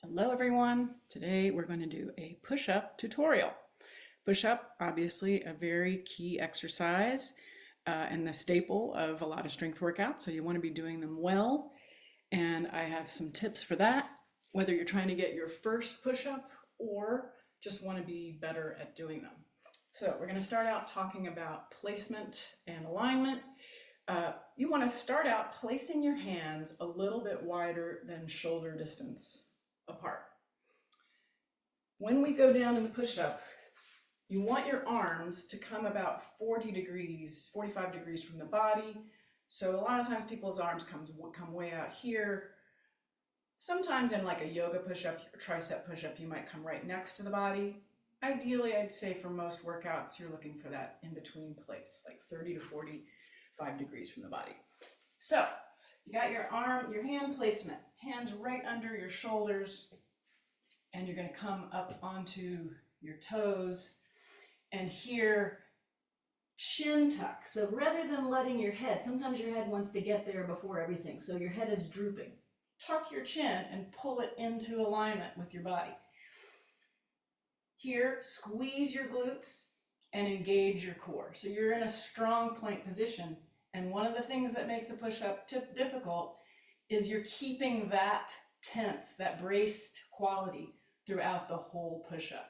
Hello everyone. Today we're going to do a push-up tutorial. Push-up, obviously a very key exercise and the staple of a lot of strength workouts, so you want to be doing them well. And I have some tips for that, whether you're trying to get your first push-up or just want to be better at doing them. So we're going to start out talking about placement and alignment. You want to start out placing your hands a little bit wider than shoulder distance apart. When we go down in the push-up, you want your arms to come about 40 degrees, 45 degrees from the body. So a lot of times people's arms come way out here. Sometimes in like a yoga push-up or tricep push-up, you might come right next to the body. Ideally, I'd say for most workouts, you're looking for that in-between place, like 30 to 45 degrees from the body. So you got your hand placement, hands right under your shoulders, and you're going to come up onto your toes. And here, chin tuck. So rather than letting your head, sometimes your head wants to get there before everything, so your head is drooping. Tuck your chin and pull it into alignment with your body. Here, squeeze your glutes and engage your core. So you're in a strong plank position. And one of the things that makes a push-up difficult is you're keeping that tense, that braced quality throughout the whole push-up.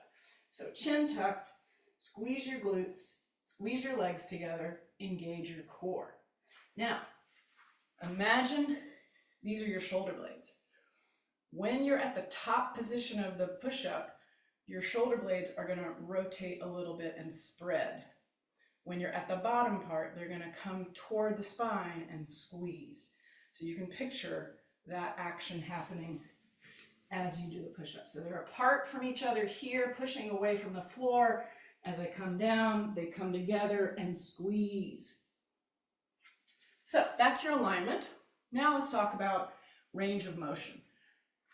So chin tucked, squeeze your glutes, squeeze your legs together, engage your core. Now, imagine these are your shoulder blades. When you're at the top position of the push-up, your shoulder blades are going to rotate a little bit and spread. When you're at the bottom part, they're going to come toward the spine and squeeze. So you can picture that action happening as you do the push-up. So they're apart from each other here, pushing away from the floor. As I come down, they come together and squeeze. So that's your alignment. Now let's talk about range of motion.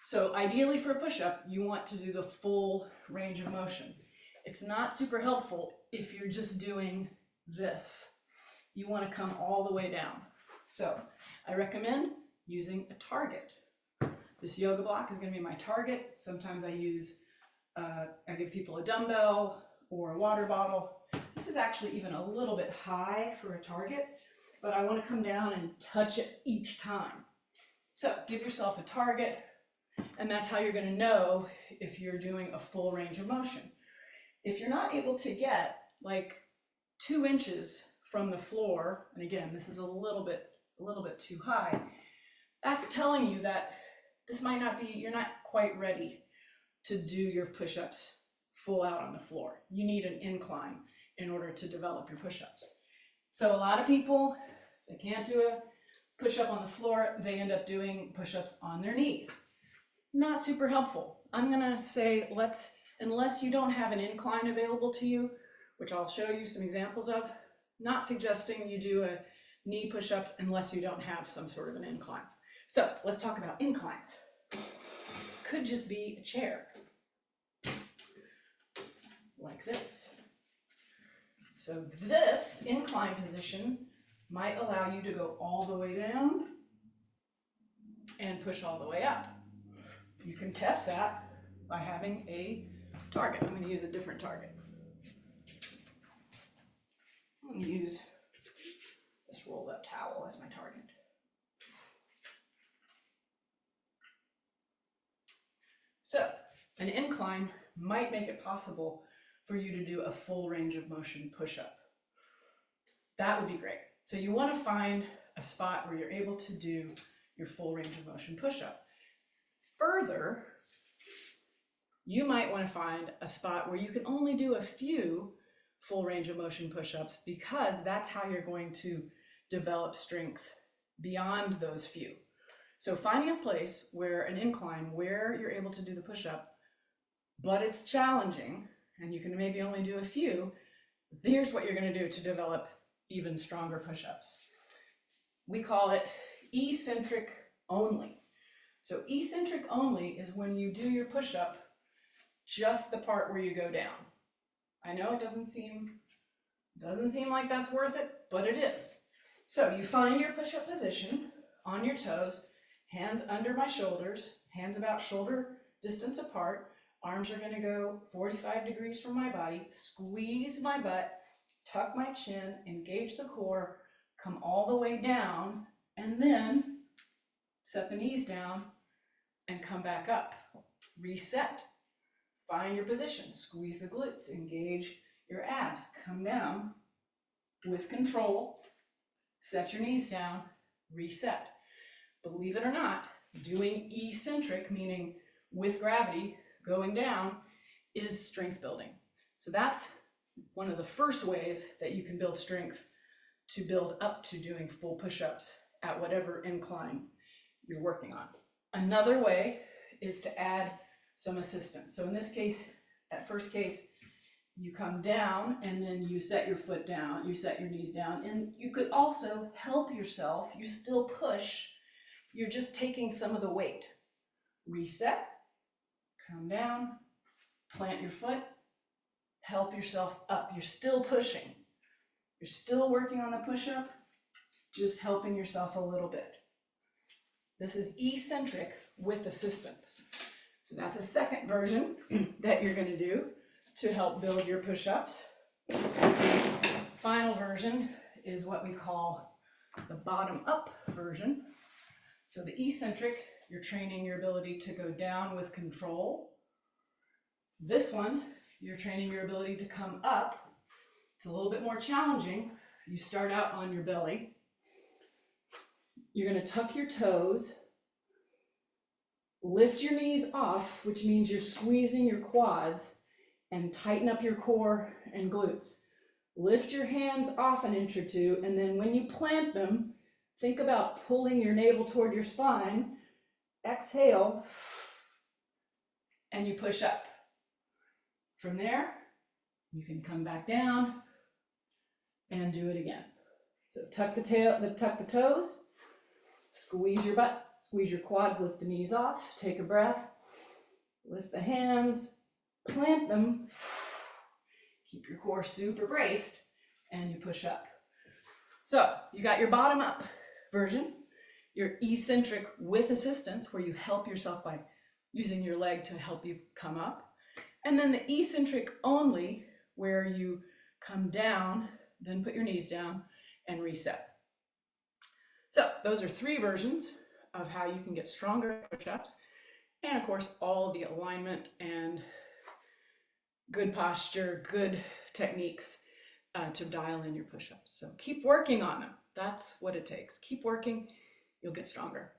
So ideally for a push-up, you want to do the full range of motion. It's not super helpful if you're just doing this. You want to come all the way down. So I recommend using a target. This yoga block is going to be my target. Sometimes I give people a dumbbell or a water bottle. This is actually even a little bit high for a target, but I want to come down and touch it each time. So give yourself a target, and that's how you're going to know if you're doing a full range of motion. If you're not able to get like 2 inches from the floor, and again, this is a little bit too high, that's telling you that this might not be, you're not quite ready to do your push-ups full out on the floor. You need an incline in order to develop your push-ups. So a lot of people, they can't do a push-up on the floor, they end up doing push-ups on their knees. Not super helpful. I'm gonna say unless you don't have an incline available to you, which I'll show you some examples of, not suggesting you do a knee push-ups unless you don't have some sort of an incline. So let's talk about inclines. Could just be a chair, like this. So this incline position might allow you to go all the way down and push all the way up. You can test that by having a target. I'm going to use a different target. I'm going to use this rolled up towel as my target. So an incline might make it possible for you to do a full range of motion push-up. That would be great. So you want to find a spot where you're able to do your full range of motion push-up. Further, you might want to find a spot where you can only do a few full range of motion push-ups, because that's how you're going to develop strength beyond those few. So finding a place where an incline, where you're able to do the push-up, but it's challenging, and you can maybe only do a few, here's what you're going to do to develop even stronger push-ups. We call it eccentric only. So eccentric only is when you do your push-up just the part where you go down. I know it doesn't seem like that's worth it, but it is. So you find your push-up position on your toes, hands under my shoulders, hands about shoulder distance apart. Arms are gonna go 45 degrees from my body, squeeze my butt, tuck my chin, engage the core, come all the way down, and then set the knees down and come back up. Reset. Find your position, squeeze the glutes, engage your abs, come down with control, set your knees down, reset. Believe it or not, doing eccentric, meaning with gravity going down, is strength building. So that's one of the first ways that you can build strength to build up to doing full push-ups at whatever incline you're working on. Another way is to add some assistance. So in this case, that first case, you come down and then you set your foot down, you set your knees down, and you could also help yourself. You still push, you're just taking some of the weight. Reset, come down, plant your foot, help yourself up. You're still pushing. You're still working on a push-up, just helping yourself a little bit. This is eccentric with assistance. So that's a second version that you're gonna do to help build your push-ups. Final version is what we call the bottom-up version. So the eccentric, you're training your ability to go down with control. This one, you're training your ability to come up. It's a little bit more challenging. You start out on your belly. You're gonna tuck your toes, lift your knees off, which means you're squeezing your quads, and tighten up your core and glutes. Lift your hands off an inch or two, and then when you plant them, think about pulling your navel toward your spine. Exhale, and you push up. From there, you can come back down and do it again. So tuck the toes, squeeze your butt, squeeze your quads, lift the knees off, take a breath, lift the hands, plant them, keep your core super braced, and you push up. So you got your bottom up version, your eccentric with assistance, where you help yourself by using your leg to help you come up, and then the eccentric only, where you come down, then put your knees down and reset. So those are three versions of how you can get stronger push-ups, and of course all the alignment and good posture, good techniques to dial in your push-ups. So keep working on them. That's what it takes. Keep working, you'll get stronger.